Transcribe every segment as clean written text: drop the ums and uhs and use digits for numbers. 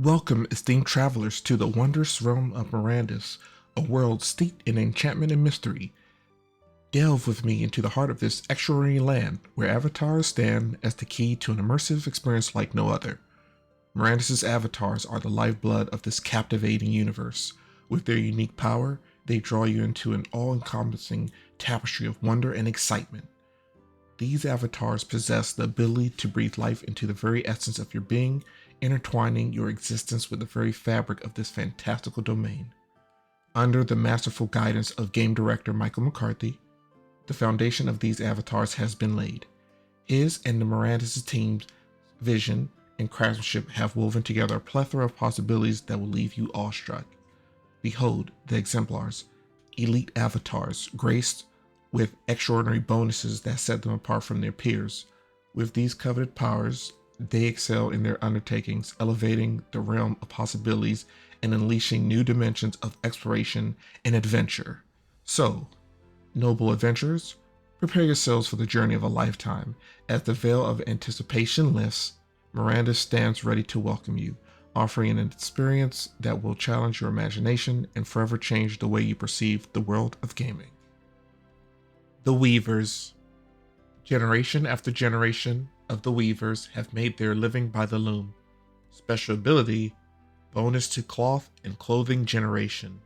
Welcome, esteemed travelers, to the wondrous realm of Mirandus, a world steeped in enchantment and mystery. Delve with me into the heart of this extraordinary land, where avatars stand as the key to an immersive experience like no other. Mirandus' avatars are the lifeblood of this captivating universe. With their unique power, they draw you into an all-encompassing tapestry of wonder and excitement. These avatars possess the ability to breathe life into the very essence of your being, intertwining your existence with the very fabric of this fantastical domain. Under the masterful guidance of game director Michael McCarthy, the foundation of these avatars has been laid. His and the Mirandus team's vision and craftsmanship have woven together a plethora of possibilities that will leave you awestruck. Behold the exemplars, elite avatars, graced with extraordinary bonuses that set them apart from their peers. With these coveted powers, they excel in their undertakings, elevating the realm of possibilities and unleashing new dimensions of exploration and adventure. So, noble adventurers, prepare yourselves for the journey of a lifetime. As the veil of anticipation lifts, Miranda stands ready to welcome you, offering an experience that will challenge your imagination and forever change the way you perceive the world of gaming. The Weavers. Generation after generation of the Weavers have made their living by the loom. Special ability, bonus to cloth and clothing generation.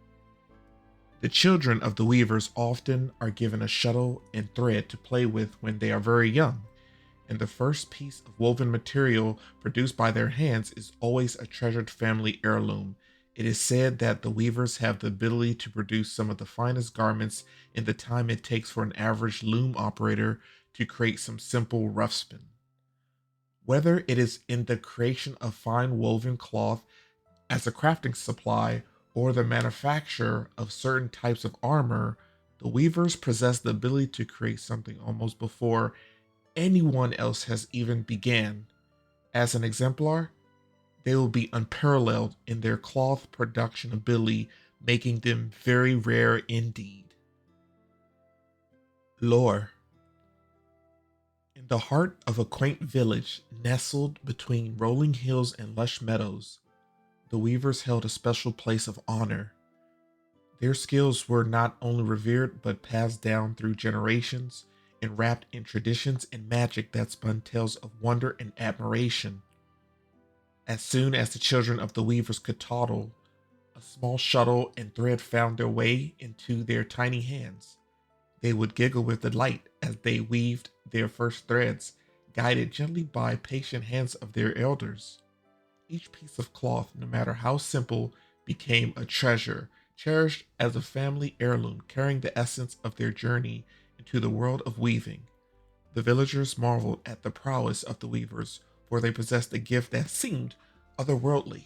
The children of the Weavers often are given a shuttle and thread to play with when they are very young, and the first piece of woven material produced by their hands is always a treasured family heirloom. It is said that the weavers have the ability to produce some of the finest garments in the time it takes for an average loom operator to create some simple rough spin. Whether it is in the creation of fine woven cloth as a crafting supply or the manufacture of certain types of armor, the weavers possess the ability to create something almost before anyone else has even began. As an exemplar, they will be unparalleled in their cloth production ability, making them very rare indeed. Lore. In the heart of a quaint village nestled between rolling hills and lush meadows, the weavers held a special place of honor. Their skills were not only revered but passed down through generations and wrapped in traditions and magic that spun tales of wonder and admiration. As soon as the children of the weavers could toddle, a small shuttle and thread found their way into their tiny hands. They would giggle with delight as they weaved their first threads, guided gently by patient hands of their elders. Each piece of cloth, no matter how simple, became a treasure, cherished as a family heirloom, carrying the essence of their journey into the world of weaving. The villagers marveled at the prowess of the weavers, for they possessed a gift that seemed otherworldly.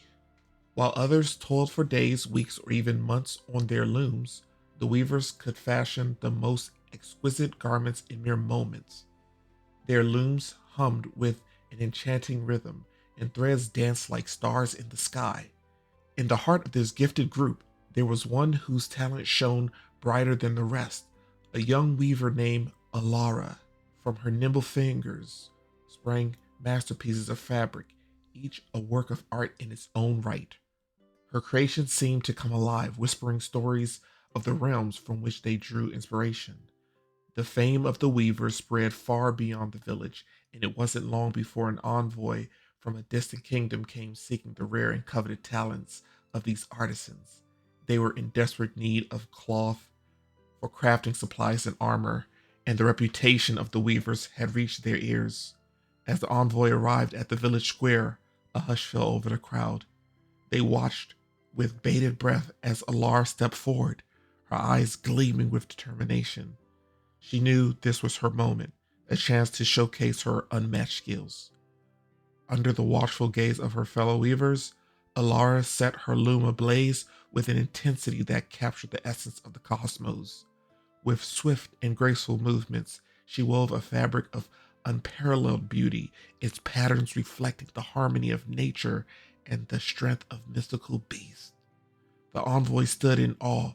While others toiled for days, weeks, or even months on their looms, the weavers could fashion the most exquisite garments in mere moments. Their looms hummed with an enchanting rhythm, and threads danced like stars in the sky. In the heart of this gifted group, there was one whose talent shone brighter than the rest, a young weaver named Alara. From her nimble fingers sprang masterpieces of fabric, each a work of art in its own right. Her creations seemed to come alive, whispering stories of the realms from which they drew inspiration. The fame of the weavers spread far beyond the village, and it wasn't long before an envoy from a distant kingdom came seeking the rare and coveted talents of these artisans. They were in desperate need of cloth for crafting supplies and armor, and the reputation of the weavers had reached their ears. As the envoy arrived at the village square, a hush fell over the crowd. They watched with bated breath as Alar stepped forward, her eyes gleaming with determination. She knew this was her moment, a chance to showcase her unmatched skills. Under the watchful gaze of her fellow weavers, Alara set her loom ablaze with an intensity that captured the essence of the cosmos. With swift and graceful movements, she wove a fabric of unparalleled beauty, its patterns reflecting the harmony of nature and the strength of mystical beasts. The envoy stood in awe,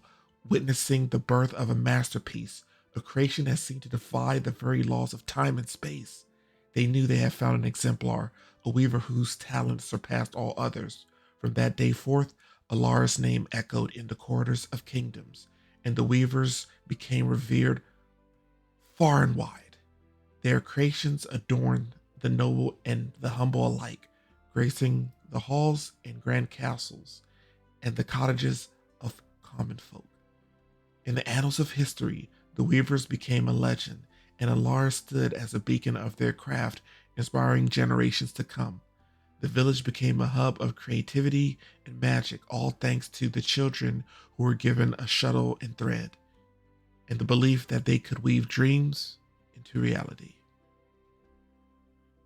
witnessing the birth of a masterpiece, a creation that seemed to defy the very laws of time and space. They knew they had found an exemplar, a weaver whose talent surpassed all others, From that day forth, Alar's name echoed in the corridors of kingdoms, and the weavers became revered far and wide. Their creations adorned the noble and the humble alike, gracing the halls and grand castles and the cottages of common folk. In the annals of history, the weavers became a legend, and Alar stood as a beacon of their craft, inspiring generations to come. The village became a hub of creativity and magic, all thanks to the children who were given a shuttle and thread, and the belief that they could weave dreams into reality.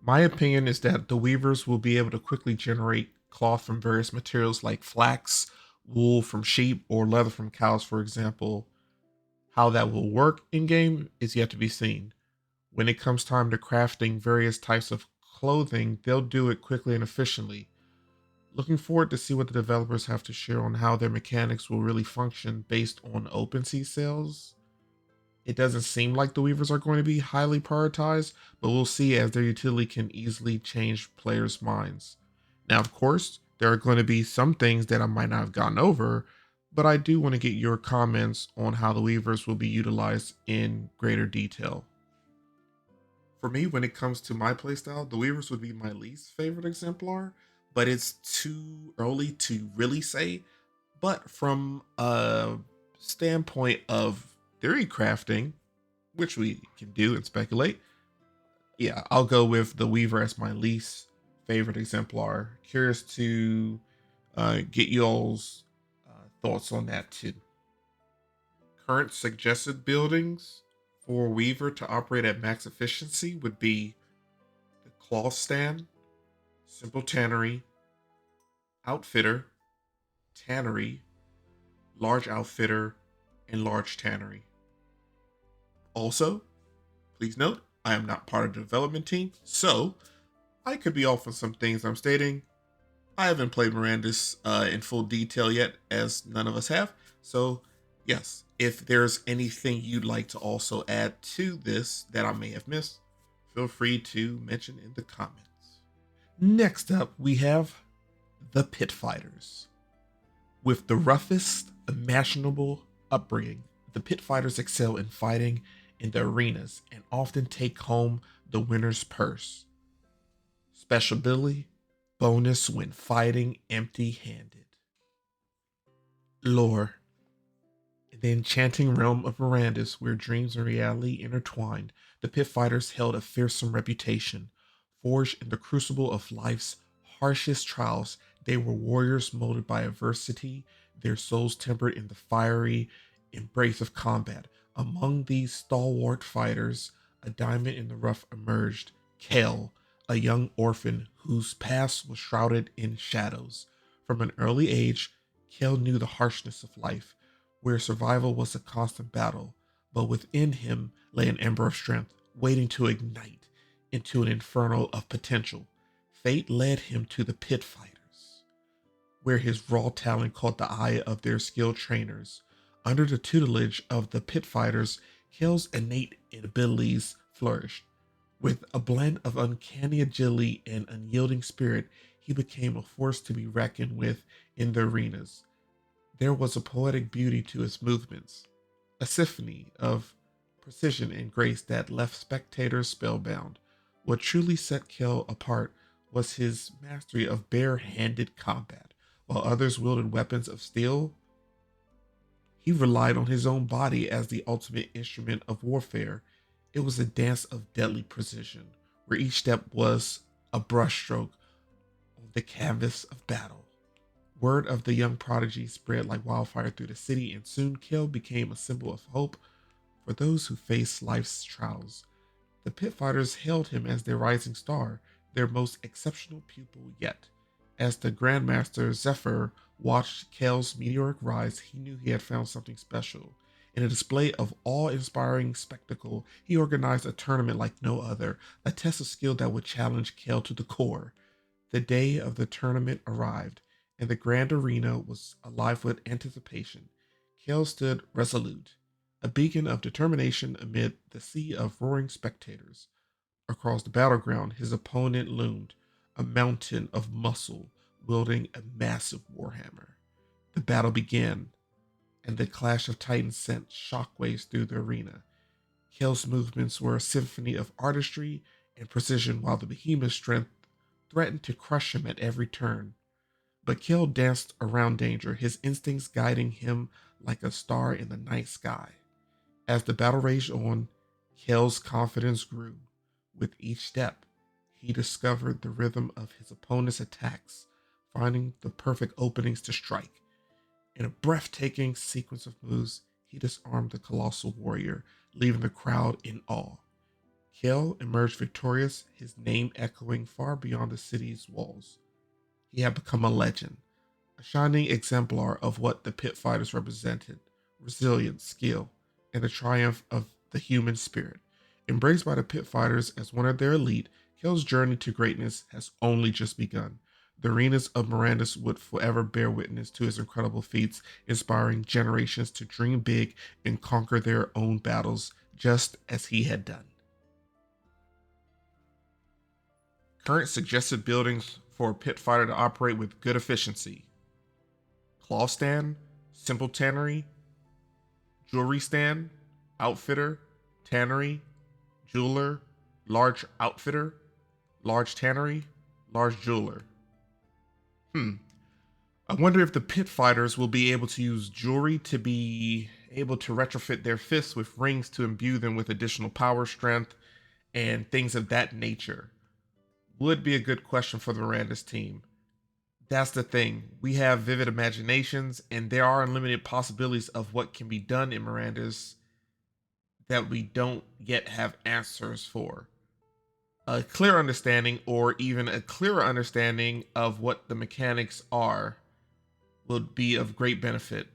My opinion is that the weavers will be able to quickly generate cloth from various materials like flax, wool from sheep, or leather from cows, for example. How that will work in game is yet to be seen. When it comes time to crafting various types of clothing, they'll do it quickly and efficiently. Looking forward to see what the developers have to share on how their mechanics will really function based on OpenSea sales. It doesn't seem like the Weavers are going to be highly prioritized, but we'll see as their utility can easily change players' minds. Now, of course, there are going to be some things that I might not have gotten over, but I do want to get your comments on how the Weavers will be utilized in greater detail. For me, when it comes to my playstyle, the Weavers would be my least favorite exemplar, but it's too early to really say. But from a standpoint of theory crafting, which we can do and speculate, yeah, I'll go with the Weaver as my least favorite exemplar. Curious to get y'all's thoughts on that too. Current suggested buildings for Weaver to operate at max efficiency would be the Cloth Stand, Simple Tannery, Outfitter, Tannery, Large Outfitter, and Large Tannery. Also, please note, I am not part of the development team, so I could be off on some things I'm stating. I haven't played Mirandus in full detail yet, as none of us have. So, yes, if there's anything you'd like to also add to this that I may have missed, feel free to mention in the comments. Next up, we have the Pit Fighters. With the roughest imaginable upbringing, the Pit Fighters excel in fighting in the arenas and often take home the winner's purse. Special ability bonus when fighting empty handed. Lore. In the enchanting realm of Mirandus, where dreams and reality intertwined, the Pit Fighters held a fearsome reputation. Forged in the crucible of life's harshest trials, they were warriors molded by adversity, their souls tempered in the fiery embrace of combat. Among these stalwart fighters, a diamond in the rough emerged, Kel, a young orphan whose past was shrouded in shadows. From an early age, Kel knew the harshness of life, where survival was a constant battle, but within him lay an ember of strength, waiting to ignite into an inferno of potential. Fate led him to the Pit Fighters, where his raw talent caught the eye of their skilled trainers. Under the tutelage of the Pit Fighters, Kel's innate abilities flourished. With a blend of uncanny agility and unyielding spirit, he became a force to be reckoned with in the arenas. There was a poetic beauty to his movements, a symphony of precision and grace that left spectators spellbound. What truly set Kel apart was his mastery of bare-handed combat. While others wielded weapons of steel, he relied on his own body as the ultimate instrument of warfare. It was a dance of deadly precision, where each step was a brushstroke on the canvas of battle. Word of the young prodigy spread like wildfire through the city, and soon Kel became a symbol of hope for those who face life's trials. The Pit Fighters hailed him as their rising star, their most exceptional pupil yet. As the Grandmaster Zephyr watched Kel's meteoric rise, he knew he had found something special. In a display of awe-inspiring spectacle, he organized a tournament like no other, a test of skill that would challenge Kel to the core. The day of the tournament arrived, and the grand arena was alive with anticipation. Kel stood resolute, a beacon of determination amid the sea of roaring spectators. Across the battleground, his opponent loomed, a mountain of muscle, wielding a massive warhammer. The battle began, and the clash of titans sent shockwaves through the arena. Kale's movements were a symphony of artistry and precision, while the behemoth's strength threatened to crush him at every turn. But Kale danced around danger, his instincts guiding him like a star in the night sky. As the battle raged on, Kale's confidence grew. With each step, he discovered the rhythm of his opponent's attacks, finding the perfect openings to strike. In a breathtaking sequence of moves, he disarmed the colossal warrior, leaving the crowd in awe. Kale emerged victorious, his name echoing far beyond the city's walls. He had become a legend, a shining exemplar of what the pit fighters represented: resilience, skill, and the triumph of the human spirit. Embraced by the pit fighters as one of their elite, Kale's journey to greatness has only just begun. The arenas of Mirandus would forever bear witness to his incredible feats, inspiring generations to dream big and conquer their own battles just as he had done. Current suggested buildings for a pit fighter to operate with good efficiency: cloth stand, simple tannery, jewelry stand, outfitter, tannery, jeweler, large outfitter, large tannery, large jeweler. I wonder if the pit fighters will be able to use jewelry to be able to retrofit their fists with rings to imbue them with additional power, strength, and things of that nature. Would be a good question for the Mirandus team. That's the thing. We have vivid imaginations, and there are unlimited possibilities of what can be done in Mirandus that we don't yet have answers for. A clear understanding, or even a clearer understanding of what the mechanics are, would be of great benefit.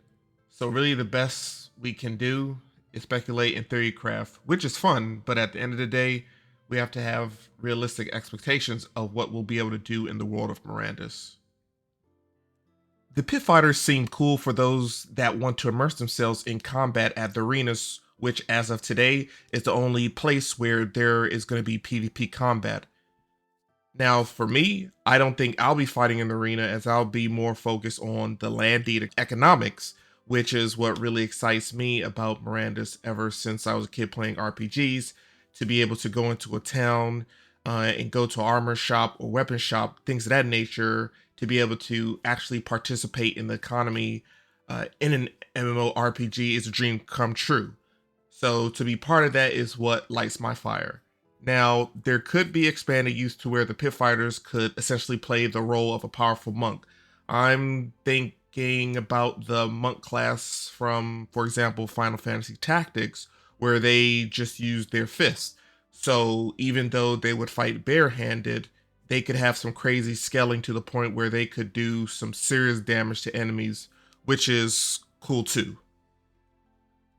So really the best we can do is speculate and theorycraft, which is fun, but at the end of the day, we have to have realistic expectations of what we'll be able to do in the world of Mirandus. The pit fighters seem cool for those that want to immerse themselves in combat at the arenas, which as of today is the only place where there is going to be PvP combat. Now, for me, I don't think I'll be fighting in the arena, as I'll be more focused on the land deed economics, which is what really excites me about Mirandus ever since I was a kid playing RPGs, to be able to go into a town and go to an armor shop or weapon shop, things of that nature, to be able to actually participate in the economy in an MMORPG is a dream come true. So to be part of that is what lights my fire. Now, there could be expanded use to where the pit fighters could essentially play the role of a powerful monk. I'm thinking about the monk class from, for example, Final Fantasy Tactics, where they just use their fists. So even though they would fight barehanded, they could have some crazy scaling to the point where they could do some serious damage to enemies, which is cool too.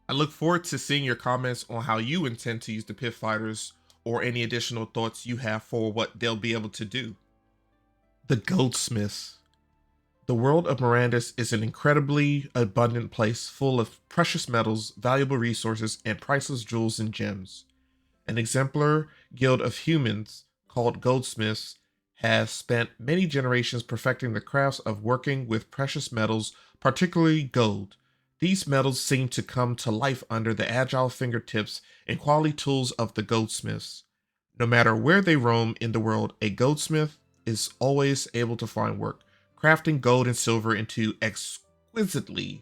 I look forward to seeing your comments on how you intend to use the pit fighters, or any additional thoughts you have for what they'll be able to do. The Goldsmiths. The world of Mirandus is an incredibly abundant place full of precious metals, valuable resources, and priceless jewels and gems. An exemplar guild of humans called Goldsmiths has spent many generations perfecting the crafts of working with precious metals, particularly gold. These metals seem to come to life under the agile fingertips and quality tools of the goldsmiths. No matter where they roam in the world, a goldsmith is always able to find work, crafting gold and silver into exquisitely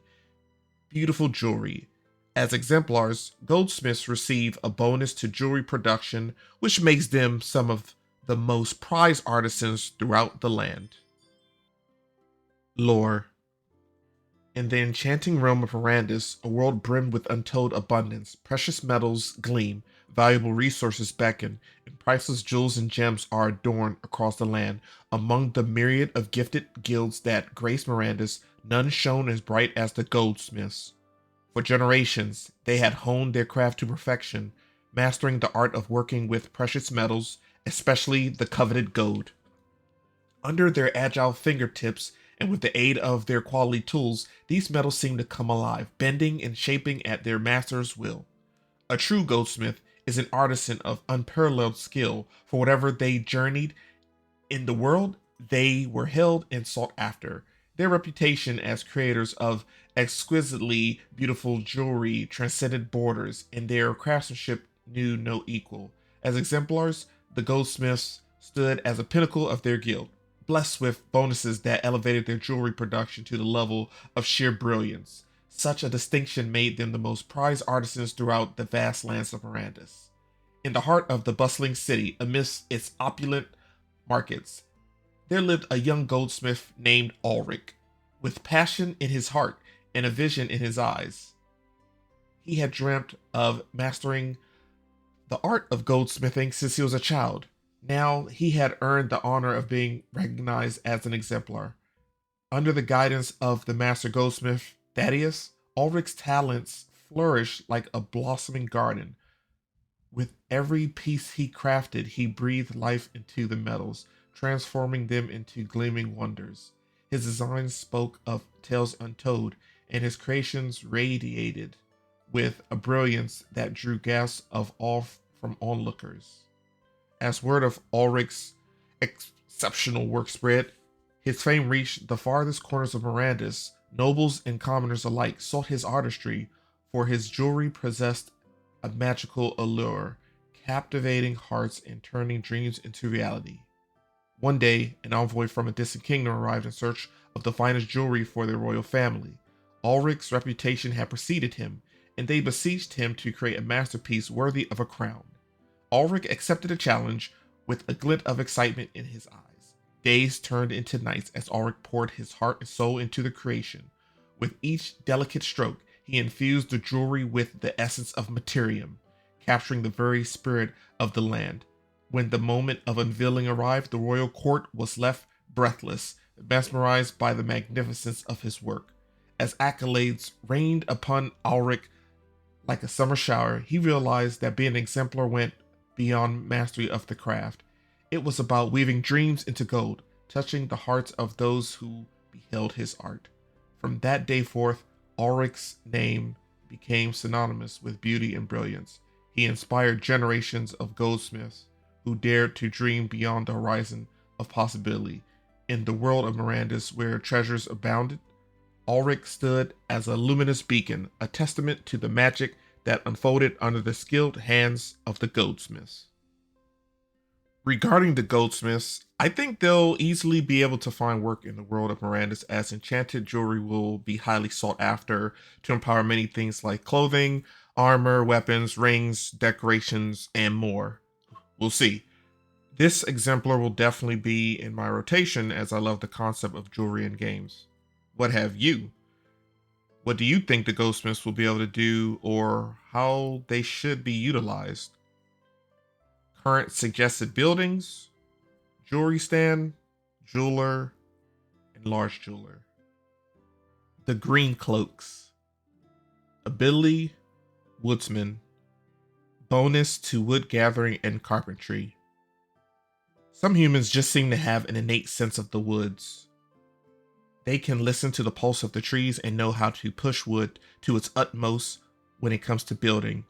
beautiful jewelry. As exemplars, goldsmiths receive a bonus to jewelry production, which makes them some of the most prized artisans throughout the land. Lore. In the enchanting realm of Mirandus, a world brimmed with untold abundance, precious metals gleam, valuable resources beckon, and priceless jewels and gems are adorned across the land. Among the myriad of gifted guilds that grace Mirandus, none shone as bright as the goldsmiths. For generations, they had honed their craft to perfection, mastering the art of working with precious metals, especially the coveted gold. Under their agile fingertips, and with the aid of their quality tools, these metals seem to come alive, bending and shaping at their master's will. A true goldsmith is an artisan of unparalleled skill. For whatever they journeyed in the world, they were held and sought after. Their reputation as creators of exquisitely beautiful jewelry transcended borders, and their craftsmanship knew no equal. As exemplars, the goldsmiths stood as a pinnacle of their guild, blessed with bonuses that elevated their jewelry production to the level of sheer brilliance. Such a distinction made them the most prized artisans throughout the vast lands of Mirandus. In the heart of the bustling city, amidst its opulent markets, there lived a young goldsmith named Ulrich, with passion in his heart and a vision in his eyes. He had dreamt of mastering the art of goldsmithing since he was a child. Now he had earned the honor of being recognized as an exemplar. Under the guidance of the master goldsmith Thaddeus, Ulrich's talents flourished like a blossoming garden. With every piece he crafted, he breathed life into the metals, transforming them into gleaming wonders. His designs spoke of tales untold, and his creations radiated with a brilliance that drew gasps of awe from onlookers. As word of Ulrich's exceptional work spread, his fame reached the farthest corners of Mirandus. Nobles and commoners alike sought his artistry, for his jewelry possessed a magical allure, captivating hearts and turning dreams into reality. One day, an envoy from a distant kingdom arrived in search of the finest jewelry for their royal family. Ulrich's reputation had preceded him, and they beseeched him to create a masterpiece worthy of a crown. Ulrich accepted the challenge with a glint of excitement in his eyes. Days turned into nights as Ulrich poured his heart and soul into the creation. With each delicate stroke, he infused the jewelry with the essence of Materium, capturing the very spirit of the land. When the moment of unveiling arrived, the royal court was left breathless, mesmerized by the magnificence of his work. As accolades rained upon Ulrich like a summer shower, he realized that being an exemplar went beyond mastery of the craft. It was about weaving dreams into gold, touching the hearts of those who beheld his art. From that day forth, Ulrich's name became synonymous with beauty and brilliance. He inspired generations of goldsmiths who dared to dream beyond the horizon of possibility. In the world of Mirandus, where treasures abounded, Ulrich stood as a luminous beacon, a testament to the magic that unfolded under the skilled hands of the goldsmiths. Regarding the goldsmiths, I think they'll easily be able to find work in the world of Mirandus, as enchanted jewelry will be highly sought after to empower many things like clothing, armor, weapons, rings, decorations, and more. We'll see. This exemplar will definitely be in my rotation, as I love the concept of jewelry in games. What have you? What do you think the goldsmiths will be able to do, or how they should be utilized? Current suggested buildings: jewelry stand, jeweler, and large jeweler. The green cloaks. Ability: woodsman. Bonus to wood gathering and carpentry. Some humans just seem to have an innate sense of the woods. They can listen to the pulse of the trees and know how to push wood to its utmost when it comes to building.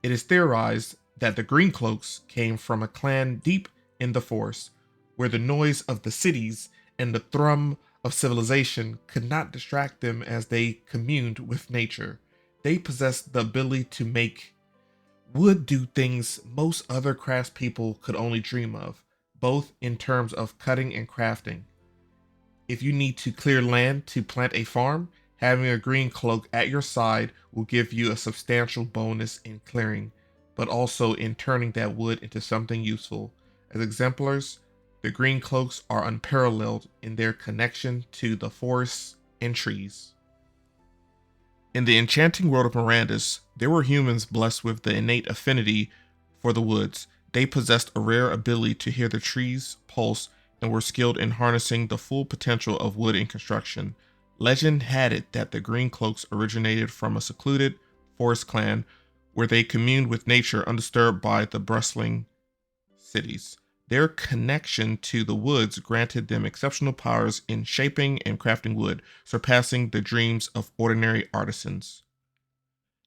It is theorized that the Greencloaks came from a clan deep in the forest, where the noise of the cities and the thrum of civilization could not distract them as they communed with nature. They possessed the ability to make wood do things most other craftspeople could only dream of, both in terms of cutting and crafting. If you need to clear land to plant a farm, having a green cloak at your side will give you a substantial bonus in clearing, but also in turning that wood into something useful. As exemplars, the green cloaks are unparalleled in their connection to the forests and trees. In the enchanting world of Mirandus, there were humans blessed with the innate affinity for the woods. They possessed a rare ability to hear the trees pulse and were skilled in harnessing the full potential of wood in construction. Legend had it that the Green Cloaks originated from a secluded forest clan where they communed with nature undisturbed by the bustling cities. Their connection to the woods granted them exceptional powers in shaping and crafting wood, surpassing the dreams of ordinary artisans.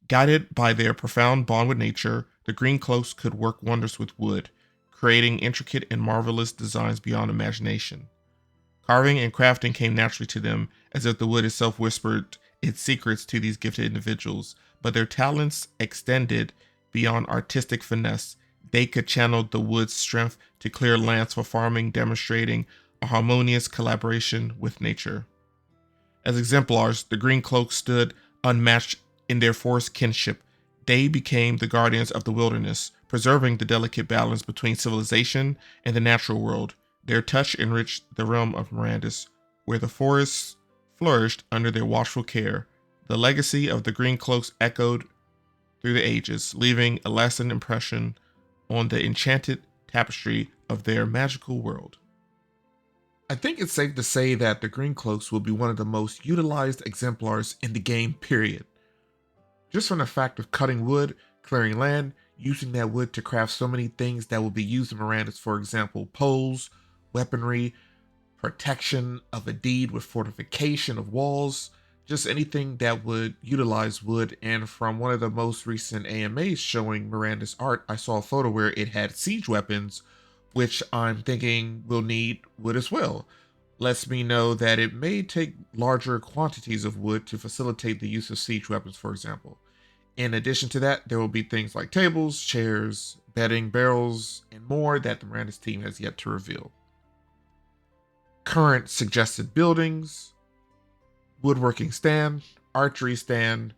Guided by their profound bond with nature, the Green Cloaks could work wonders with wood, creating intricate and marvelous designs beyond imagination. Carving and crafting came naturally to them, as if the wood itself whispered its secrets to these gifted individuals, but their talents extended beyond artistic finesse. They could channel the wood's strength to clear lands for farming, demonstrating a harmonious collaboration with nature. As exemplars, the Green Cloaks stood unmatched in their forest kinship. They became the guardians of the wilderness, preserving the delicate balance between civilization and the natural world. Their touch enriched the realm of Mirandus, where the forests flourished under their watchful care. The legacy of the Green Cloaks echoed through the ages, leaving a lasting impression on the enchanted tapestry of their magical world. I think it's safe to say that the Green Cloaks will be one of the most utilized exemplars in the game, period. Just from the fact of cutting wood, clearing land, using that wood to craft so many things that will be used in Mirandus, for example, poles, weaponry, protection of a deed with fortification of walls, just anything that would utilize wood. And from one of the most recent AMAs showing Mirandus art, I saw a photo where it had siege weapons, which I'm thinking will need wood as well. Lets me know that it may take larger quantities of wood to facilitate the use of siege weapons, for example. In addition to that, there will be things like tables, chairs, bedding, barrels, and more that the Mirandus team has yet to reveal. Current suggested buildings: woodworking stand, archery stand,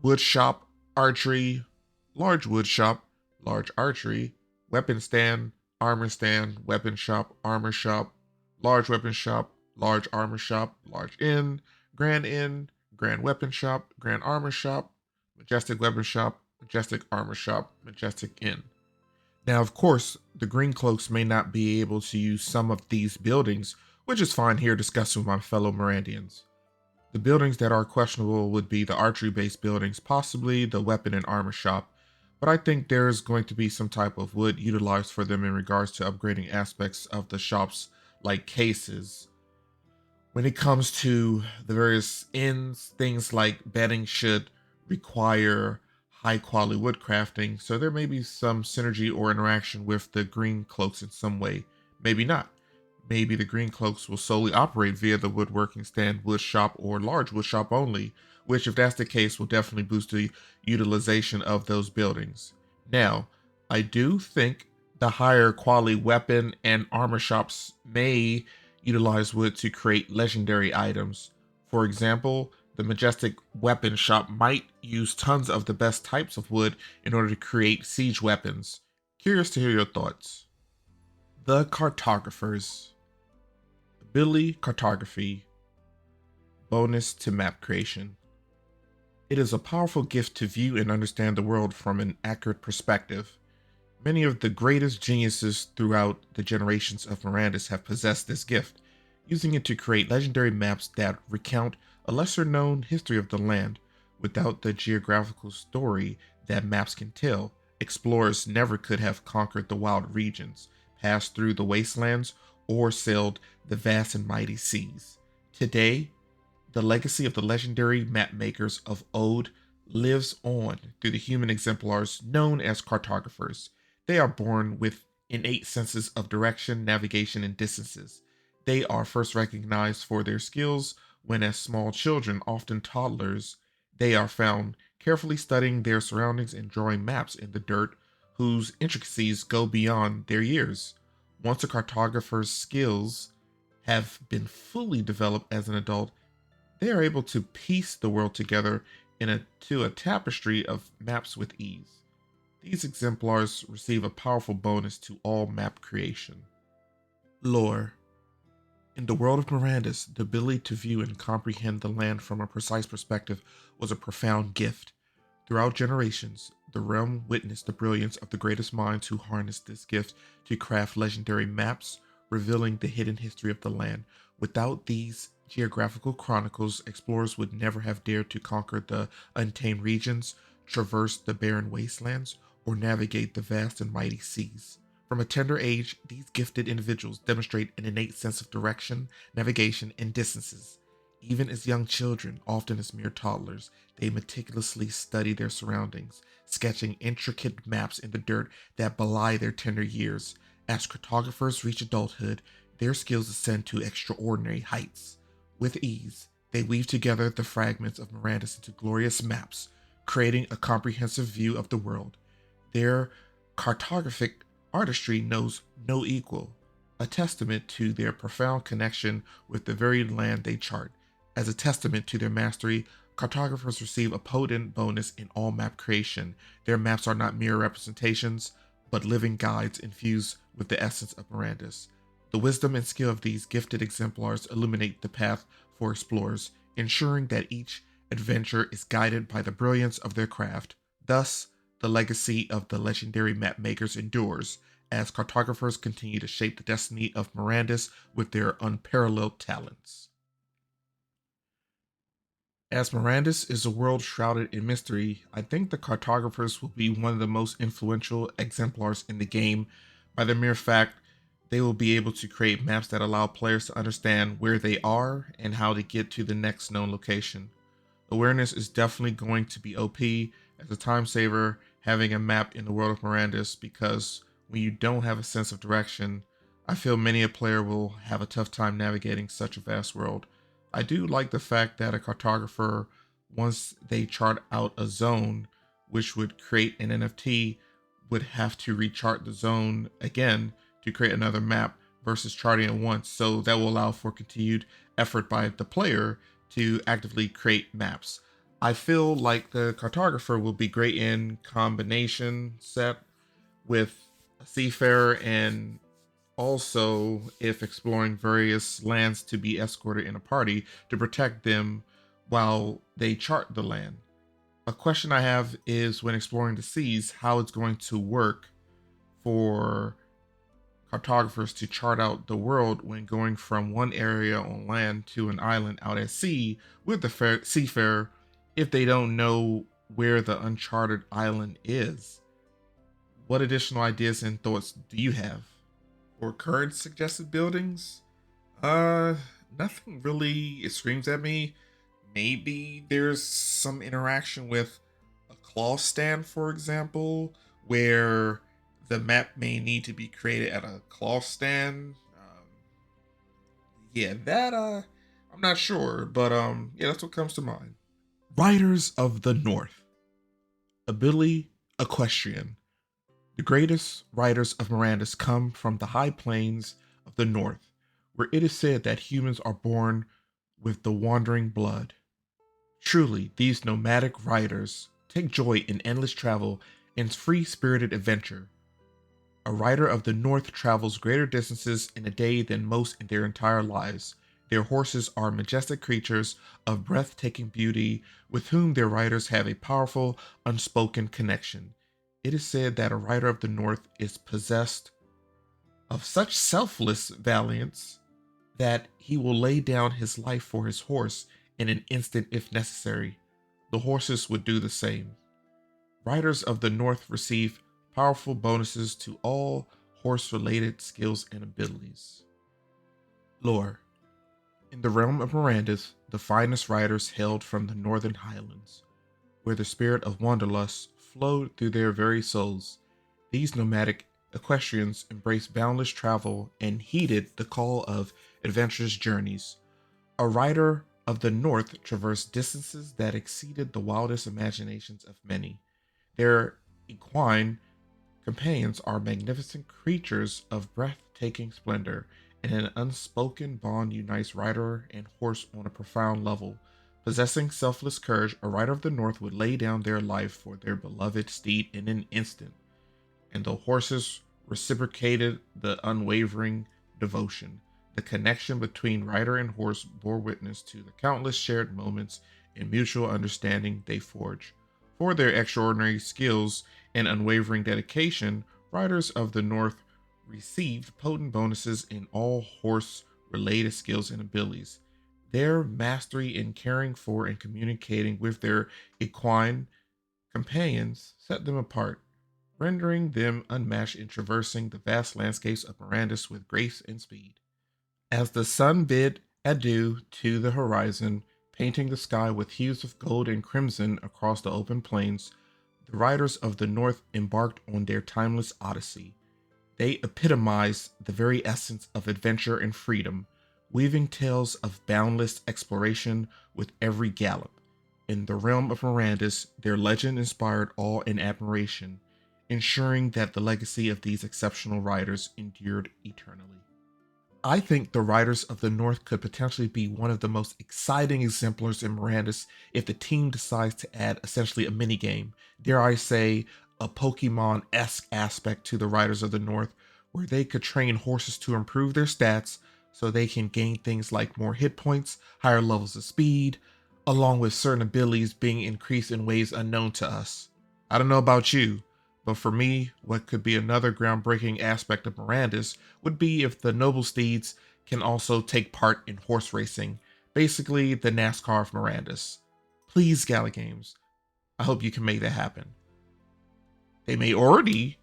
wood shop, archery, large wood shop, large archery, weapon stand, armor stand, weapon shop, armor shop, large weapon shop, large armor shop, large inn, grand weapon shop, grand armor shop, majestic weapon shop, majestic armor shop, majestic inn. Now, of course, the Green Cloaks may not be able to use some of these buildings, which is fine here discussing with my fellow Mirandians. The buildings that are questionable would be the archery-based buildings, possibly the weapon and armor shop, but I think there's going to be some type of wood utilized for them in regards to upgrading aspects of the shops like cases. When it comes to the various inns, things like bedding should require high quality wood crafting, so there may be some synergy or interaction with the Green Cloaks in some way. Maybe not. Maybe the Green Cloaks will solely operate via the woodworking stand, wood shop, or large wood shop only, which, if that's the case, will definitely boost the utilization of those buildings. Now, I do think the higher quality weapon and armor shops may utilize wood to create legendary items. For example, the Majestic Weapon Shop might use tons of the best types of wood in order to create siege weapons. Curious to hear your thoughts. The Cartographers. Ability Cartography. Bonus to map creation. It is a powerful gift to view and understand the world from an accurate perspective. Many of the greatest geniuses throughout the generations of Mirandus have possessed this gift, using it to create legendary maps that recount a lesser known history of the land. Without the geographical story that maps can tell, explorers never could have conquered the wild regions, passed through the wastelands, or sailed the vast and mighty seas. Today, the legacy of the legendary map makers of old lives on through the human exemplars known as cartographers. They are born with innate senses of direction, navigation, and distances. They are first recognized for their skills when, as small children, often toddlers, they are found carefully studying their surroundings and drawing maps in the dirt whose intricacies go beyond their years. Once a cartographer's skills have been fully developed as an adult, they are able to piece the world together into a tapestry of maps with ease. These exemplars receive a powerful bonus to all map creation. Lore. In the world of Mirandus, the ability to view and comprehend the land from a precise perspective was a profound gift. Throughout generations, the realm witnessed the brilliance of the greatest minds who harnessed this gift to craft legendary maps, revealing the hidden history of the land. Without these geographical chronicles, explorers would never have dared to conquer the untamed regions, traverse the barren wastelands, or navigate the vast and mighty seas. From a tender age, these gifted individuals demonstrate an innate sense of direction, navigation, and distances. Even as young children, often as mere toddlers, they meticulously study their surroundings, sketching intricate maps in the dirt that belie their tender years. As cartographers reach adulthood, their skills ascend to extraordinary heights. With ease, they weave together the fragments of Mirandus into glorious maps, creating a comprehensive view of the world. Their cartographic artistry knows no equal, a testament to their profound connection with the very land they chart. As a testament to their mastery, cartographers receive a potent bonus in all map creation. Their maps are not mere representations, but living guides infused with the essence of Mirandus. The wisdom and skill of these gifted exemplars illuminate the path for explorers, ensuring that each adventure is guided by the brilliance of their craft. Thus, the legacy of the legendary map makers endures as cartographers continue to shape the destiny of Mirandus with their unparalleled talents. As Mirandus is a world shrouded in mystery, I think the cartographers will be one of the most influential exemplars in the game by the mere fact they will be able to create maps that allow players to understand where they are and how to get to the next known location. Awareness is definitely going to be OP as a time saver having a map in the world of Mirandus, because when you don't have a sense of direction, I feel many a player will have a tough time navigating such a vast world. I do like the fact that a cartographer, once they chart out a zone, which would create an NFT, would have to rechart the zone again to create another map versus charting it once. So that will allow for continued effort by the player to actively create maps. I feel like the cartographer will be great in combination set with a seafarer, and also if exploring various lands to be escorted in a party to protect them while they chart the land. A question I have is, when exploring the seas, how it's going to work for cartographers to chart out the world when going from one area on land to an island out at sea with the seafarer if they don't know where the uncharted island is. What additional ideas and thoughts do you have? For current suggested buildings, uh, nothing really screams at me. Maybe there's some interaction with a claw stand, for example, where the map may need to be created at a claw stand. Yeah, that I'm not sure, but yeah, that's what comes to mind. Riders of the North, ability equestrian. The greatest riders of Mirandus come from the high plains of the north, where it is said that humans are born with the wandering blood. Truly, these nomadic riders take joy in endless travel and free spirited adventure. A rider of the north travels greater distances in a day than most in their entire lives. Their horses are majestic creatures of breathtaking beauty with whom their riders have a powerful, unspoken connection. It is said that a rider of the north is possessed of such selfless valiance that he will lay down his life for his horse in an instant if necessary. The horses would do the same. Riders of the North receive powerful bonuses to all horse related skills and abilities. Lore. In the realm of Mirandus, the finest riders hailed from the northern highlands, where the spirit of wanderlust flowed through their very souls. These nomadic equestrians embraced boundless travel and heeded the call of adventurous journeys. A rider of the north traversed distances that exceeded the wildest imaginations of many. Their equine companions are magnificent creatures of breathtaking splendor, and an unspoken bond unites rider and horse on a profound level. Possessing selfless courage, a rider of the north would lay down their life for their beloved steed in an instant, and the horses reciprocated the unwavering devotion. The connection between rider and horse bore witness to the countless shared moments and mutual understanding they forged. For their extraordinary skills and unwavering dedication, riders of the North received potent bonuses in all horse related skills and abilities. Their mastery in caring for and communicating with their equine companions set them apart, rendering them unmatched in traversing the vast landscapes of Mirandus with grace and speed. As the sun bid adieu to the horizon, painting the sky with hues of gold and crimson across the open plains, the riders of the north embarked on their timeless odyssey. They epitomize the very essence of adventure and freedom, weaving tales of boundless exploration with every gallop. In the realm of Mirandus, their legend inspired awe and admiration, ensuring that the legacy of these exceptional riders endured eternally. I think the Riders of the North could potentially be one of the most exciting exemplars in Mirandus if the team decides to add essentially a minigame, dare I say, a Pokemon esque aspect to the Riders of the North, where they could train horses to improve their stats so they can gain things like more hit points, higher levels of speed, along with certain abilities being increased in ways unknown to us. I don't know about you, but for me, what could be another groundbreaking aspect of Mirandus would be if the Noble Steeds can also take part in horse racing, basically the NASCAR of Mirandus. Please, Gala Games, I hope you can make that happen. They may already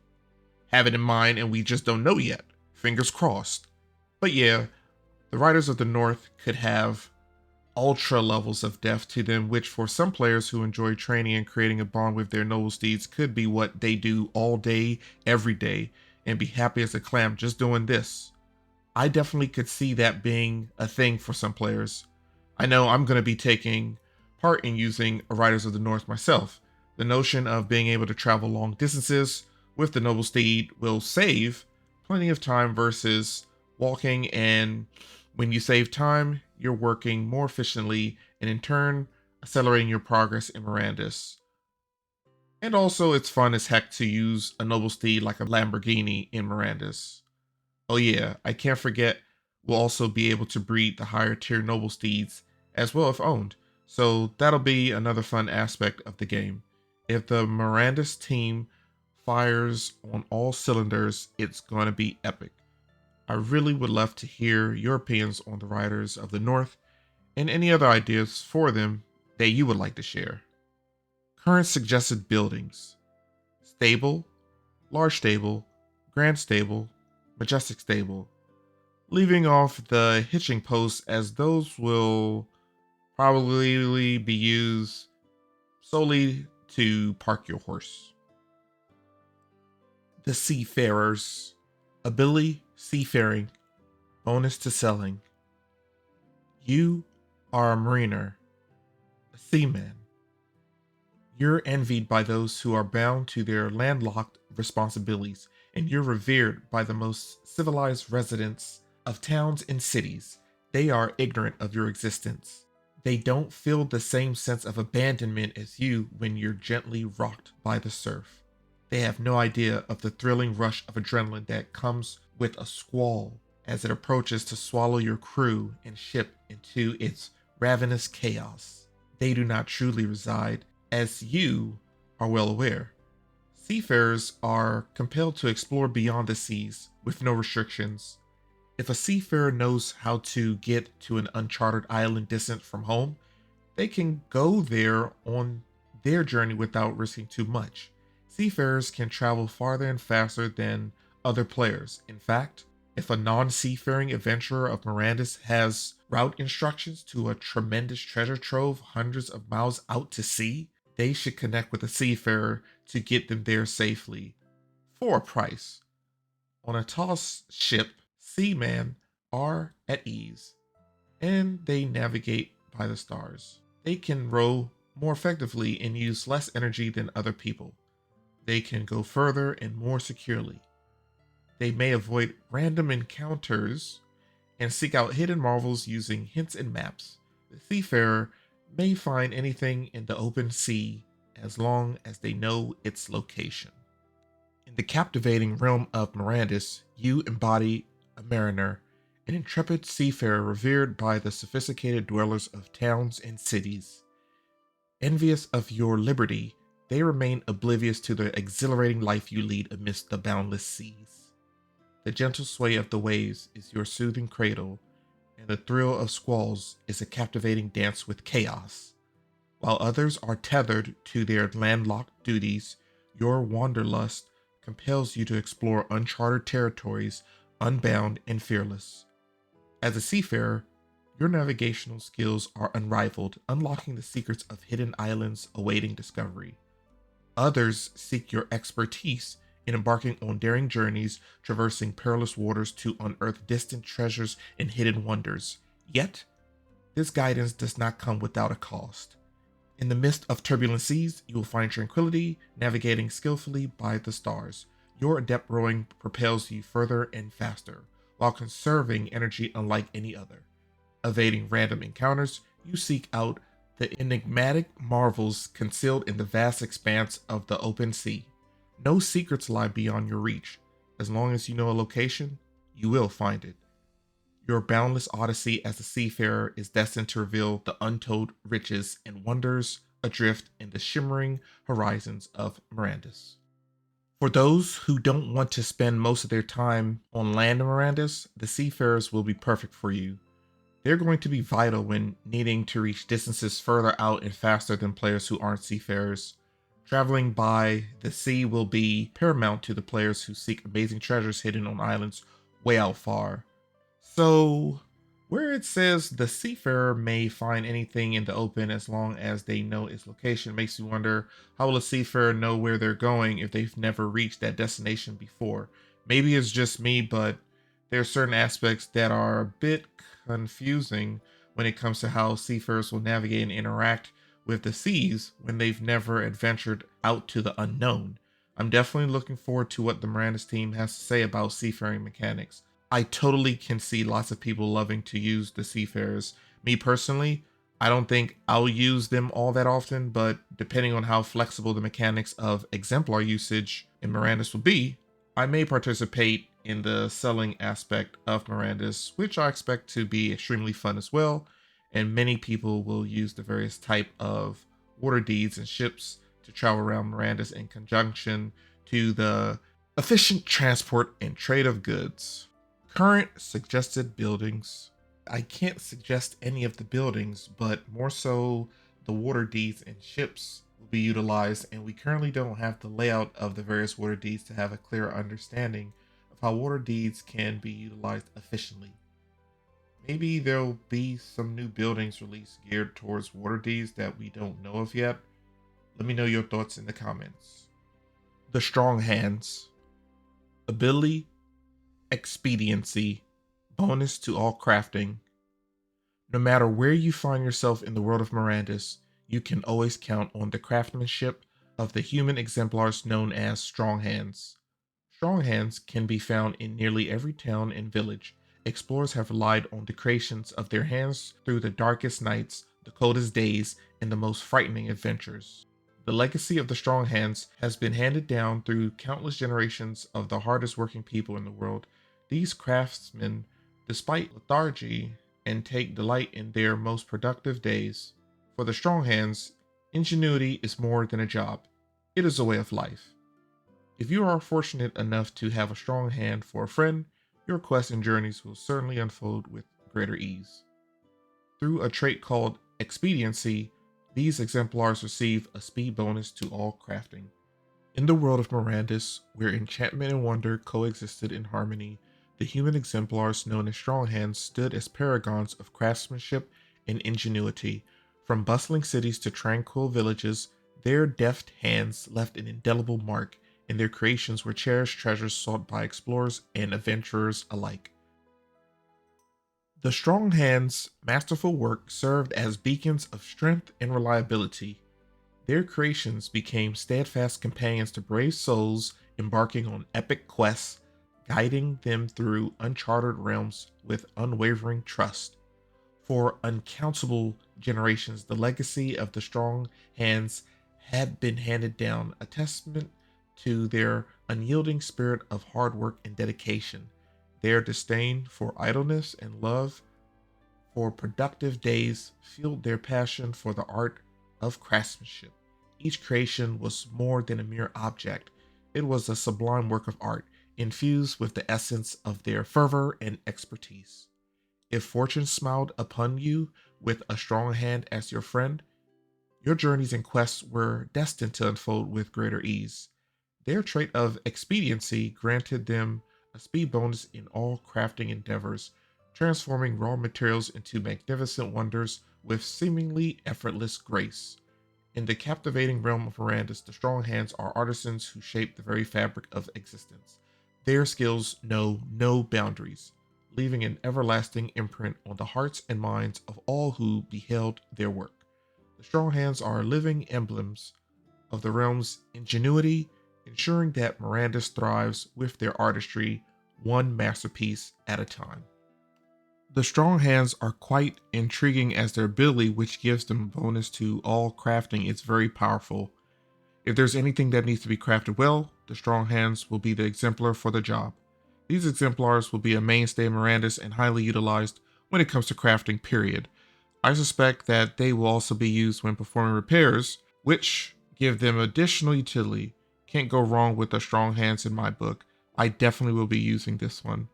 have it in mind and we just don't know yet. Fingers crossed. But yeah, the Riders of the North could have ultra levels of depth to them, which for some players who enjoy training and creating a bond with their noble steeds could be what they do all day, every day, and be happy as a clam just doing this. I definitely could see that being a thing for some players. I know I'm going to be taking part in using a Riders of the North myself. The notion of being able to travel long distances with the noble steed will save plenty of time versus walking, and when you save time, you're working more efficiently and in turn accelerating your progress in Mirandus. And also, it's fun as heck to use a noble steed like a Lamborghini in Mirandus. Oh yeah, I can't forget we'll also be able to breed the higher tier noble steeds as well if owned. So that'll be another fun aspect of the game. If the Mirandus team fires on all cylinders, it's going to be epic. I really would love to hear your opinions on the Riders of the North and any other ideas for them that you would like to share. Current suggested buildings: stable, large stable, grand stable, majestic stable, leaving off the hitching posts as those will probably be used solely to park your horse. The Seafarers: ability seafaring, bonus to selling. You are a mariner, a seaman. You're envied by those who are bound to their landlocked responsibilities, and you're revered by the most civilized residents of towns and cities. They are ignorant of your existence. They don't feel the same sense of abandonment as you when you're gently rocked by the surf. They have no idea of the thrilling rush of adrenaline that comes with a squall as it approaches to swallow your crew and ship into its ravenous chaos. They do not truly reside, as you are well aware. Seafarers are compelled to explore beyond the seas with no restrictions. If a seafarer knows how to get to an uncharted island distant from home, they can go there on their journey without risking too much. Seafarers can travel farther and faster than other players. In fact, if a non-seafaring adventurer of Mirandus has route instructions to a tremendous treasure trove hundreds of miles out to sea, they should connect with a seafarer to get them there safely for a price. On a tossed ship, seamen are at ease, and they navigate by the stars. They can row more effectively and use less energy than other people. They can go further and more securely. They may avoid random encounters and seek out hidden marvels using hints and maps. The seafarer may find anything in the open sea as long as they know its location. In the captivating realm of Mirandus, you embody a mariner, an intrepid seafarer revered by the sophisticated dwellers of towns and cities. Envious of your liberty, they remain oblivious to the exhilarating life you lead amidst the boundless seas. The gentle sway of the waves is your soothing cradle, and the thrill of squalls is a captivating dance with chaos. While others are tethered to their landlocked duties, your wanderlust compels you to explore uncharted territories, unbound and fearless. As a seafarer, your navigational skills are unrivaled, unlocking the secrets of hidden islands awaiting discovery. Others seek your expertise in embarking on daring journeys, traversing perilous waters to unearth distant treasures and hidden wonders. Yet, this guidance does not come without a cost. In the midst of turbulent seas, you will find tranquility, navigating skillfully by the stars. Your adept rowing propels you further and faster, while conserving energy unlike any other. Evading random encounters, you seek out the enigmatic marvels concealed in the vast expanse of the open sea. No secrets lie beyond your reach. As long as you know a location, you will find it. Your boundless odyssey as a seafarer is destined to reveal the untold riches and wonders adrift in the shimmering horizons of Mirandus. For those who don't want to spend most of their time on land in Mirandus, the seafarers will be perfect for you. They're going to be vital when needing to reach distances further out and faster than players who aren't seafarers. Traveling by the sea will be paramount to the players who seek amazing treasures hidden on islands way out far. So, where it says the seafarer may find anything in the open as long as they know its location makes you wonder, how will a seafarer know where they're going if they've never reached that destination before? Maybe it's just me, but there are certain aspects that are a bit confusing when it comes to how seafarers will navigate and interact with the seas when they've never adventured out to the unknown. I'm definitely looking forward to what the Mirandus team has to say about seafaring mechanics. I totally can see lots of people loving to use the seafarers. Me personally, I don't think I'll use them all that often, but depending on how flexible the mechanics of exemplar usage in Mirandus will be, I may participate in the selling aspect of Mirandus, which I expect to be extremely fun as well, and many people will use the various type of water deeds and ships to travel around Mirandus in conjunction to the efficient transport and trade of goods. Current suggested buildings. I can't suggest any of the buildings, but more so the water deeds and ships will be utilized, and we currently don't have the layout of the various water deeds to have a clear understanding of how water deeds can be utilized efficiently. Maybe there'll be some new buildings released geared towards water deeds that we don't know of yet. Let me know your thoughts in the comments. The Strong Hands. Ability, expediency, bonus to all crafting. No matter where you find yourself in the world of Mirandus, you can always count on the craftsmanship of the human exemplars known as Strong Hands. Strong Hands can be found in nearly every town and village. Explorers have relied on the creations of their hands through the darkest nights, the coldest days, and the most frightening adventures. The legacy of the Strong Hands has been handed down through countless generations of the hardest working people in the world. These craftsmen, despite lethargy, and take delight in their most productive days. For the Strong Hands, ingenuity is more than a job. It is a way of life. If you are fortunate enough to have a strong hand for a friend, your quests and journeys will certainly unfold with greater ease. Through a trait called expediency, these exemplars receive a speed bonus to all crafting. In the world of Mirandus, where enchantment and wonder coexisted in harmony, the human exemplars known as Strong Hands stood as paragons of craftsmanship and ingenuity. From bustling cities to tranquil villages, their deft hands left an indelible mark, and their creations were cherished treasures sought by explorers and adventurers alike. The Strong Hands' masterful work served as beacons of strength and reliability. Their creations became steadfast companions to brave souls embarking on epic quests, guiding them through uncharted realms with unwavering trust. For uncountable generations, the legacy of the Strong Hands had been handed down, a testament to their unyielding spirit of hard work and dedication. Their disdain for idleness and love for productive days fueled their passion for the art of craftsmanship. Each creation was more than a mere object. It was a sublime work of art, infused with the essence of their fervor and expertise. If fortune smiled upon you with a strong hand as your friend, your journeys and quests were destined to unfold with greater ease. Their trait of expediency granted them a speed bonus in all crafting endeavors, transforming raw materials into magnificent wonders with seemingly effortless grace. In the captivating realm of Mirandus, the strong hands are artisans who shape the very fabric of existence. Their skills know no boundaries, leaving an everlasting imprint on the hearts and minds of all who beheld their work. The strong hands are living emblems of the realm's ingenuity, ensuring that Mirandus thrives with their artistry, one masterpiece at a time. The strong hands are quite intriguing as their ability, which gives them a bonus to all crafting, is very powerful. If there's anything that needs to be crafted well, the strong hands will be the exemplar for the job. These exemplars will be a mainstay in Mirandus and highly utilized when it comes to crafting, period. I suspect that they will also be used when performing repairs, which give them additional utility. Can't go wrong with the strong hands in my book. I definitely will be using this one.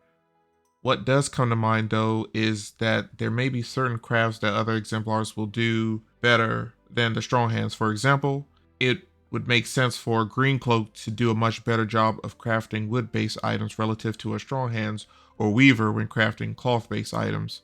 What does come to mind though is that there may be certain crafts that other exemplars will do better than the strong hands. For example, it would make sense for a green cloak to do a much better job of crafting wood-based items relative to a strong hands or weaver when crafting cloth-based items.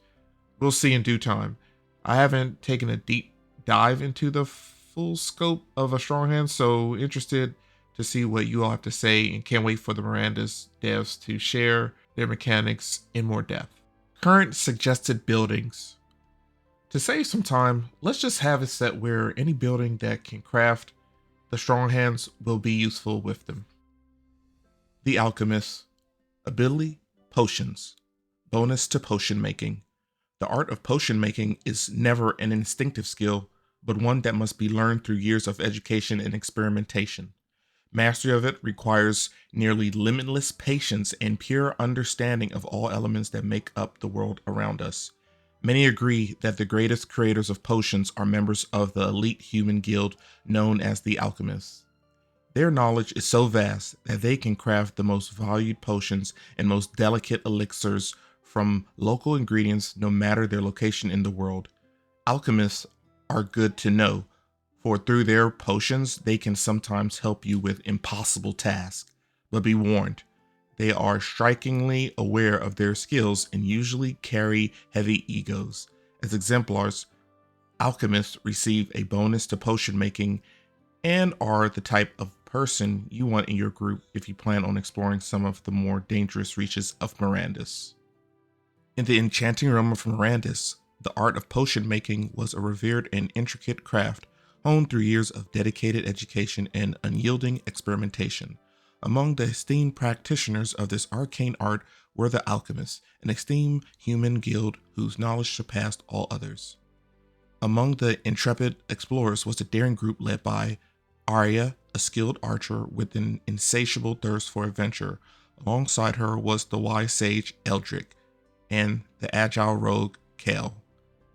We'll see in due time. I haven't taken a deep dive into the full scope of a strong hand, so interested to see what you all have to say and can't wait for the Mirandus devs to share their mechanics in more depth. Current suggested buildings. To save some time, let's just have it set where any building that can craft the strong hands will be useful with them. The Alchemist. Ability, potions. Bonus to potion making. The art of potion making is never an instinctive skill, but one that must be learned through years of education and experimentation. Mastery of it requires nearly limitless patience and pure understanding of all elements that make up the world around us. Many agree that the greatest creators of potions are members of the elite human guild known as the Alchemists. Their knowledge is so vast that they can craft the most valued potions and most delicate elixirs from local ingredients no matter their location in the world. Alchemists are good to know, for through their potions they can sometimes help you with impossible tasks. But be warned, they are strikingly aware of their skills and usually carry heavy egos. As exemplars, alchemists receive a bonus to potion making and are the type of person you want in your group if you plan on exploring some of the more dangerous reaches of Mirandus. In the enchanting realm of Mirandus, the art of potion making was a revered and intricate craft honed through years of dedicated education and unyielding experimentation. Among the esteemed practitioners of this arcane art were the alchemists, an esteemed human guild whose knowledge surpassed all others. Among the intrepid explorers was a daring group led by Arya, a skilled archer with an insatiable thirst for adventure. Alongside her was the wise sage Eldric and the agile rogue Kale.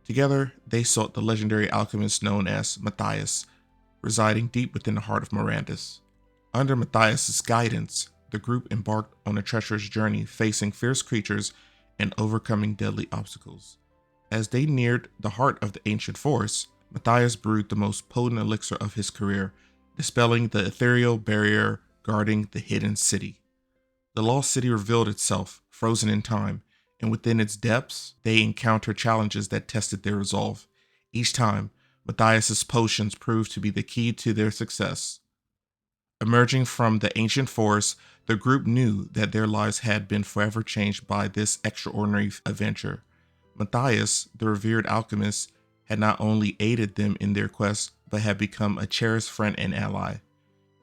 Together, they sought the legendary alchemist known as Matthias, residing deep within the heart of Mirandus. Under Matthias's guidance, the group embarked on a treacherous journey, facing fierce creatures and overcoming deadly obstacles. As they neared the heart of the ancient forest, Matthias brewed the most potent elixir of his career, dispelling the ethereal barrier guarding the hidden city. The lost city revealed itself, frozen in time, and within its depths, they encountered challenges that tested their resolve. Each time, Matthias's potions proved to be the key to their success. Emerging from the ancient forest, the group knew that their lives had been forever changed by this extraordinary adventure. Matthias, the revered alchemist, had not only aided them in their quest, but had become a cherished friend and ally.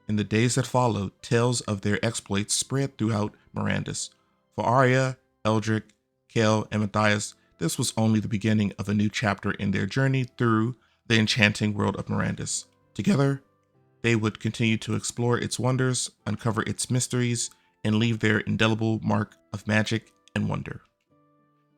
In the days that followed, tales of their exploits spread throughout Mirandus. For Arya, Eldric, Kale, and Matthias, this was only the beginning of a new chapter in their journey through the enchanting world of Mirandus. Together, they would continue to explore its wonders, uncover its mysteries, and leave their indelible mark of magic and wonder.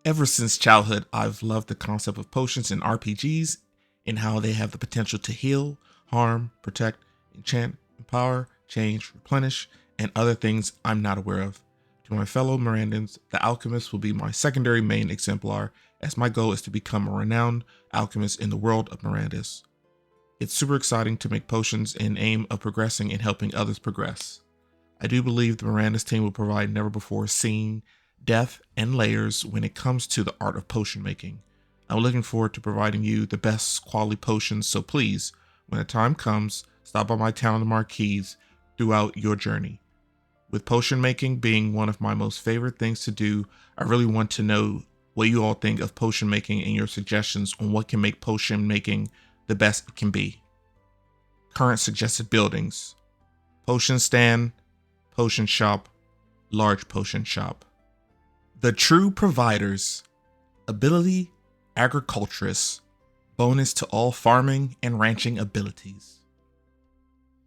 Ever since childhood, I've loved the concept of potions in RPGs and how they have the potential to heal, harm, protect, enchant, empower, change, replenish, and other things I'm not aware of. To my fellow Mirandans, the alchemist will be my secondary main exemplar, as my goal is to become a renowned alchemist in the world of Mirandus. It's super exciting to make potions in aim of progressing and helping others progress. I do believe the Mirandus team will provide never before seen depth and layers when it comes to the art of potion making. I'm looking forward to providing you the best quality potions, so please When the time comes, stop by my town of Marquise throughout your journey. With potion making being one of my most favorite things to do, I really want to know what you all think of potion making and your suggestions on what can make potion making the best it can be. Current suggested buildings: potion stand, potion shop, large potion shop. The true providers: ability, agriculturist, bonus to all farming and ranching abilities.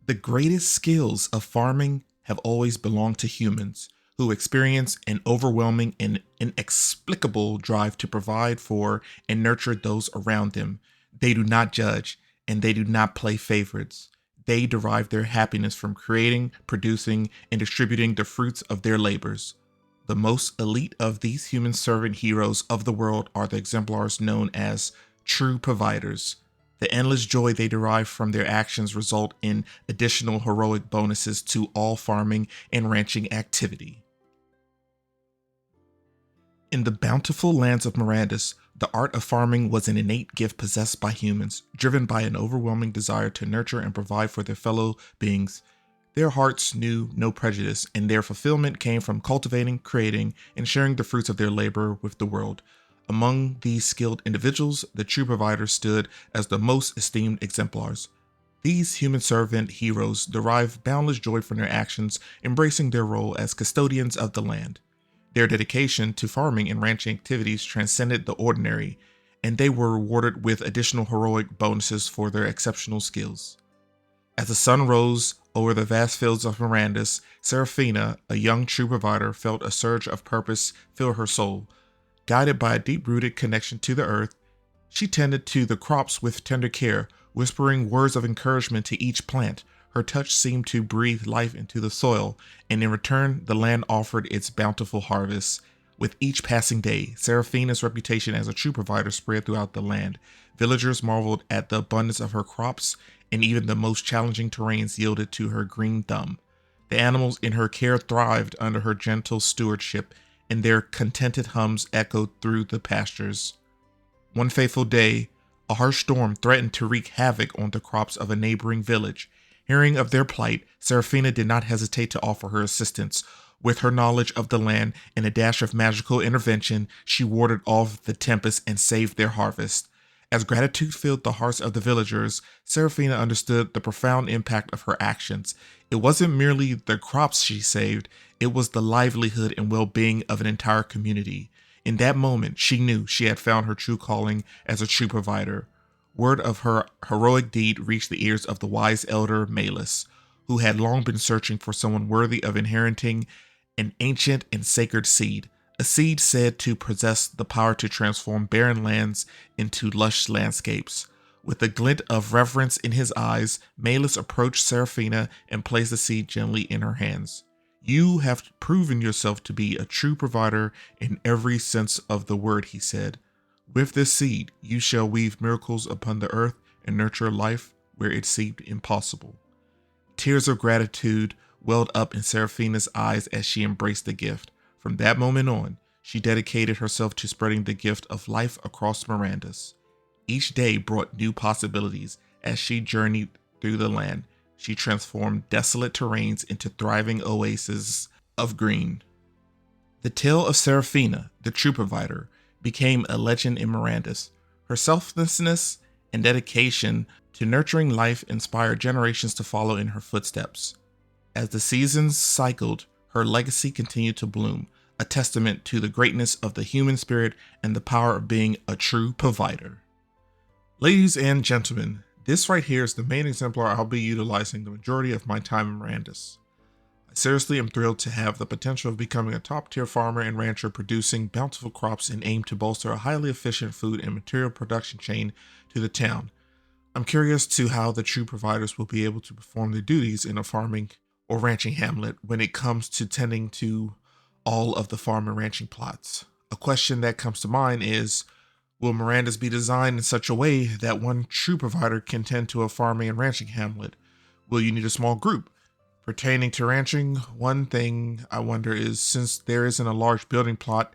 The greatest skills of farming have always belonged to humans, who experience an overwhelming and inexplicable drive to provide for and nurture those around them. They do not judge, and they do not play favorites. They derive their happiness from creating, producing, and distributing the fruits of their labors. The most elite of these human servant heroes of the world are the exemplars known as true providers. The endless joy they derive from their actions result in additional heroic bonuses to all farming and ranching activity. In the bountiful lands of Mirandus, the art of farming was an innate gift possessed by humans, driven by an overwhelming desire to nurture and provide for their fellow beings. Their hearts knew no prejudice, and their fulfillment came from cultivating, creating, and sharing the fruits of their labor with the world. Among these skilled individuals, the true providers stood as the most esteemed exemplars. These human servant heroes derive boundless joy from their actions, embracing their role as custodians of the land. Their dedication to farming and ranching activities transcended the ordinary, and they were rewarded with additional heroic bonuses for their exceptional skills. As the sun rose over the vast fields of Mirandus, Seraphina, a young true provider, felt a surge of purpose fill her soul. Guided by a deep-rooted connection to the earth, she tended to the crops with tender care, whispering words of encouragement to each plant. Her touch seemed to breathe life into the soil, and in return, the land offered its bountiful harvest. With each passing day, Seraphina's reputation as a true provider spread throughout the land. Villagers marveled at the abundance of her crops, and even the most challenging terrains yielded to her green thumb. The animals in her care thrived under her gentle stewardship, and their contented hums echoed through the pastures. One fateful day, a harsh storm threatened to wreak havoc on the crops of a neighboring village. Hearing of their plight, Seraphina did not hesitate to offer her assistance. With her knowledge of the land and a dash of magical intervention, she warded off the tempest and saved their harvest. As gratitude filled the hearts of the villagers, Seraphina understood the profound impact of her actions. It wasn't merely the crops she saved, it was the livelihood and well-being of an entire community. In that moment, she knew she had found her true calling as a true provider. Word of her heroic deed reached the ears of the wise elder Malus, who had long been searching for someone worthy of inheriting an ancient and sacred seed, a seed said to possess the power to transform barren lands into lush landscapes. With a glint of reverence in his eyes, Malus approached Seraphina and placed the seed gently in her hands. "You have proven yourself to be a true provider in every sense of the word," he said. "With this seed, you shall weave miracles upon the earth and nurture life where it seemed impossible." Tears of gratitude welled up in Seraphina's eyes as she embraced the gift. From that moment on, she dedicated herself to spreading the gift of life across Mirandus. Each day brought new possibilities. As she journeyed through the land, she transformed desolate terrains into thriving oases of green. The tale of Seraphina, the true provider, became a legend in Mirandus. Her selflessness and dedication to nurturing life inspired generations to follow in her footsteps. As the seasons cycled, her legacy continued to bloom, a testament to the greatness of the human spirit and the power of being a true provider. Ladies and gentlemen, this right here is the main exemplar I'll be utilizing the majority of my time in Mirandus. I seriously am thrilled to have the potential of becoming a top-tier farmer and rancher producing bountiful crops and aim to bolster a highly efficient food and material production chain to the town. I'm curious to how the true providers will be able to perform their duties in a farming or ranching hamlet when it comes to tending to all of the farm and ranching plots. A question that comes to mind is, will Mirandus be designed in such a way that one true provider can tend to a farming and ranching hamlet? Will you need a small group? Pertaining to ranching, one thing I wonder is, since there isn't a large building plot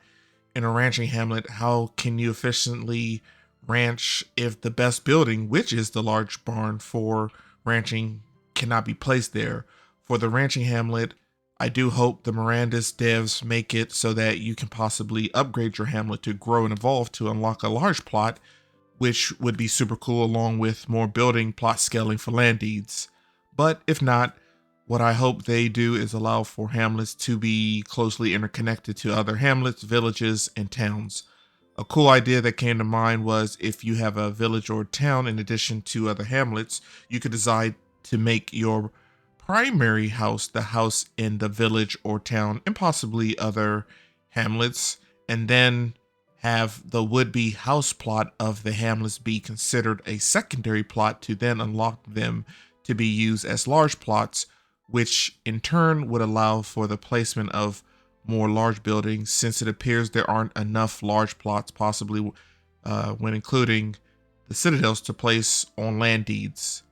in a ranching hamlet, how can you efficiently ranch if the best building, which is the large barn for ranching, cannot be placed there. For the ranching hamlet, I do hope the Miranda's devs make it so that you can possibly upgrade your hamlet to grow and evolve to unlock a large plot, which would be super cool, along with more building plot scaling for land deeds. But if not, what I hope they do is allow for hamlets to be closely interconnected to other hamlets, villages, and towns. A cool idea that came to mind was if you have a village or town in addition to other hamlets, you could decide to make your primary house the house in the village or town and possibly other hamlets, and then have the would-be house plot of the hamlets be considered a secondary plot to then unlock them to be used as large plots, which in turn would allow for the placement of more large buildings, since it appears there aren't enough large plots, possibly when including the citadels, to place on land deeds.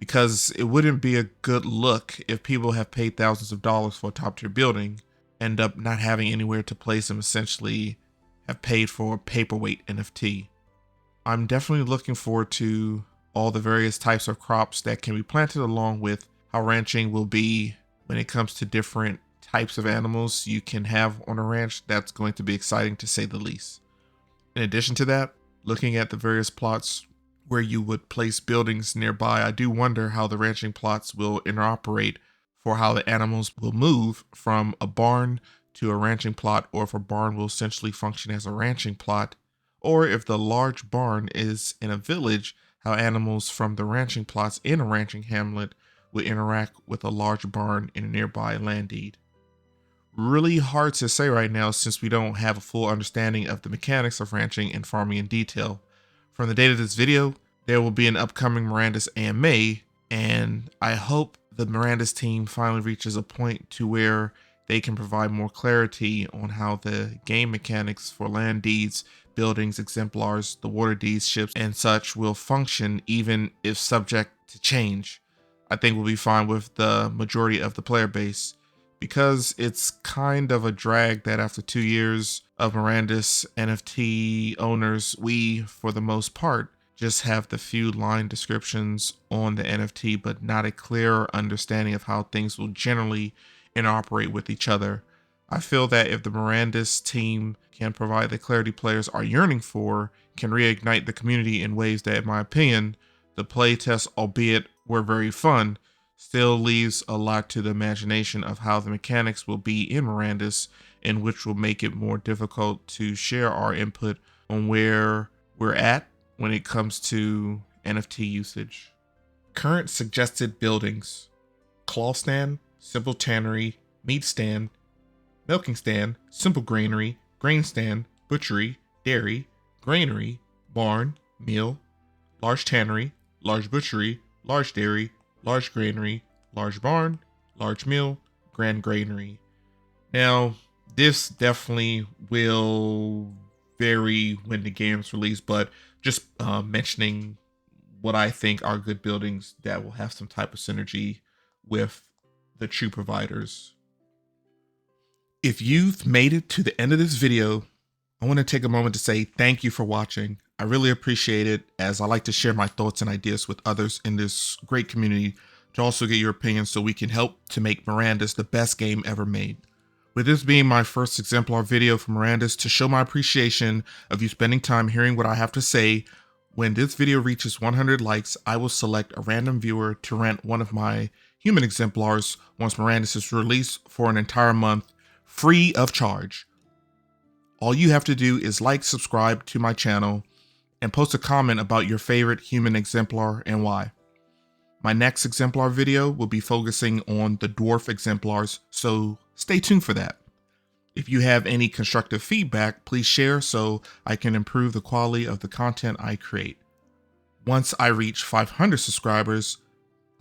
Because it wouldn't be a good look if people have paid thousands of dollars for a top tier building, end up not having anywhere to place them, essentially have paid for a paperweight NFT. I'm definitely looking forward to all the various types of crops that can be planted, along with how ranching will be when it comes to different types of animals you can have on a ranch. That's going to be exciting, to say the least. In addition to that, looking at the various plots where you would place buildings nearby, I do wonder how the ranching plots will interoperate for how the animals will move from a barn to a ranching plot, or if a barn will essentially function as a ranching plot, or if the large barn is in a village, how animals from the ranching plots in a ranching hamlet would interact with a large barn in a nearby land deed. Really hard to say right now, since we don't have a full understanding of the mechanics of ranching and farming in detail. From the date of this video, there will be an upcoming Miranda's AMA, and I hope the Miranda's team finally reaches a point to where they can provide more clarity on how the game mechanics for land deeds, buildings, exemplars, the water deeds, ships, and such will function, even if subject to change. I think we'll be fine with the majority of the player base, because it's kind of a drag that after 2 years of Miranda's NFT owners, we, for the most part, just have the few line descriptions on the NFT, but not a clear understanding of how things will generally interoperate with each other. I feel that if the Miranda's team can provide the clarity players are yearning for, can reignite the community in ways that, in my opinion, the playtests, albeit were very fun, still leaves a lot to the imagination of how the mechanics will be in Miranda's, and which will make it more difficult to share our input on where we're at when it comes to NFT usage. Current suggested buildings: cloth stand, simple tannery, meat stand, milking stand, simple granary, grain stand, butchery, dairy, granary, barn, mill, large tannery, large butchery, large dairy, large granary, large barn, large mill, grand granary. Now, this definitely will vary when the game's released, but just mentioning what I think are good buildings that will have some type of synergy with the true providers. If you've made it to the end of this video, I want to take a moment to say thank you for watching. I really appreciate it, as I like to share my thoughts and ideas with others in this great community to also get your opinions, so we can help to make Miranda's the best game ever made. With this being my first exemplar video for Miranda's, to show my appreciation of you spending time hearing what I have to say, when this video reaches 100 likes, I will select a random viewer to rent one of my human exemplars once Miranda's is released for an entire month, free of charge. All you have to do is like, subscribe to my channel, and post a comment about your favorite human exemplar and why. My next exemplar video will be focusing on the dwarf exemplars, so stay tuned for that. If you have any constructive feedback, please share so I can improve the quality of the content I create. Once I reach 500 subscribers,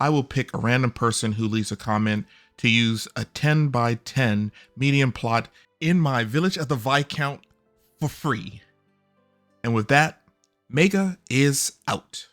I will pick a random person who leaves a comment to use a 10 by 10 medium plot in my Village of the Viscount for free. And with that, Mega is out.